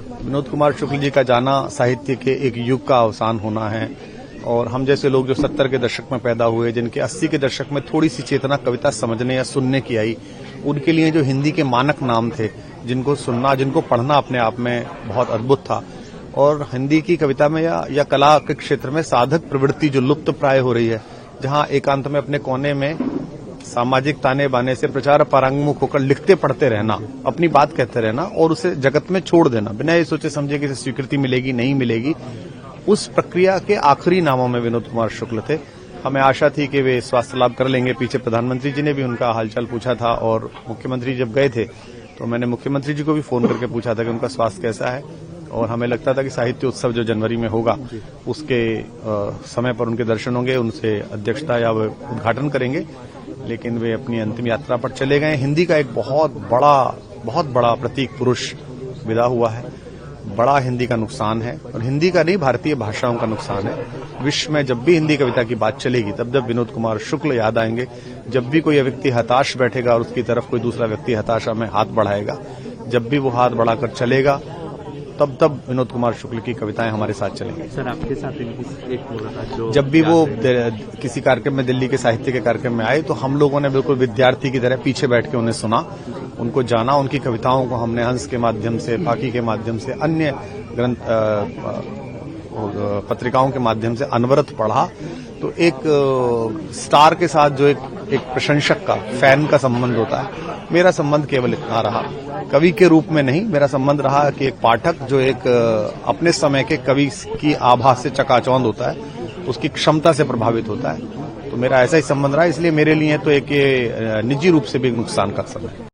विनोद कुमार शुक्ल जी का जाना साहित्य के एक युग का अवसान होना है और हम जैसे लोग जो 70 के दशक में पैदा हुए, जिनके 80 के दशक में थोड़ी सी चेतना कविता समझने या सुनने की आई, उनके लिए जो हिंदी के मानक नाम थे, जिनको सुनना, जिनको पढ़ना अपने आप में बहुत अद्भुत था। और हिंदी की कविता में या कला के क्षेत्र में साधक प्रवृत्ति जो लुप्त प्राय हो रही है, जहां एकांत में अपने कोने में सामाजिक ताने बाने से प्रचार परांगमुख होकर लिखते पढ़ते रहना, अपनी बात कहते रहना और उसे जगत में छोड़ देना, बिना ये सोचे समझे कि इसे स्वीकृति मिलेगी नहीं मिलेगी, उस प्रक्रिया के आखिरी नामों में विनोद कुमार शुक्ल थे। हमें आशा थी कि वे स्वास्थ्य लाभ कर लेंगे। पीछे प्रधानमंत्री जी ने भी उनका हालचाल पूछा था और मुख्यमंत्री जब गए थे तो मैंने मुख्यमंत्री जी को भी फोन करके पूछा था कि उनका स्वास्थ्य कैसा है, और हमें लगता था कि साहित्य उत्सव जो जनवरी में होगा उसके समय पर उनके दर्शन होंगे, उनसे अध्यक्षता या उद्घाटन करेंगे, लेकिन वे अपनी अंतिम यात्रा पर चले गए। हिंदी का एक बहुत बड़ा प्रतीक पुरुष विदा हुआ है। बड़ा हिंदी का नुकसान है, और हिंदी का नहीं, भारतीय भाषाओं का नुकसान है। विश्व में जब भी हिंदी कविता की बात चलेगी तब जब विनोद कुमार शुक्ल याद आएंगे, जब भी कोई व्यक्ति हताश बैठेगा और उसकी तरफ कोई दूसरा व्यक्ति हताशा में हाथ बढ़ाएगा, जब भी वो हाथ बढ़ाकर चलेगा, तब विनोद कुमार शुक्ल की कविताएं हमारे साथ चलेंगी। सर, आपके साथ एक मुलाकात जो जब भी वो किसी कार्यक्रम में, दिल्ली के साहित्य के कार्यक्रम में आए, तो हम लोगों ने बिल्कुल विद्यार्थी की तरह पीछे बैठ के उन्हें सुना, उनको जाना, उनकी कविताओं को हमने हंस के माध्यम से, पाकी के माध्यम से, अन्य ग्रंथ पत्रिकाओं के माध्यम से अनवरत पढ़ा। तो एक स्टार के साथ जो एक प्रशंसक का, फैन का संबंध होता है, मेरा संबंध केवल इतना रहा, कवि के रूप में नहीं, मेरा संबंध रहा कि एक पाठक जो एक अपने समय के कवि की आभा से चकाचौंध होता है, उसकी क्षमता से प्रभावित होता है। तो मेरा ऐसा ही संबंध रहा, इसलिए मेरे लिए तो एक निजी रूप से भी नुकसान का समय है।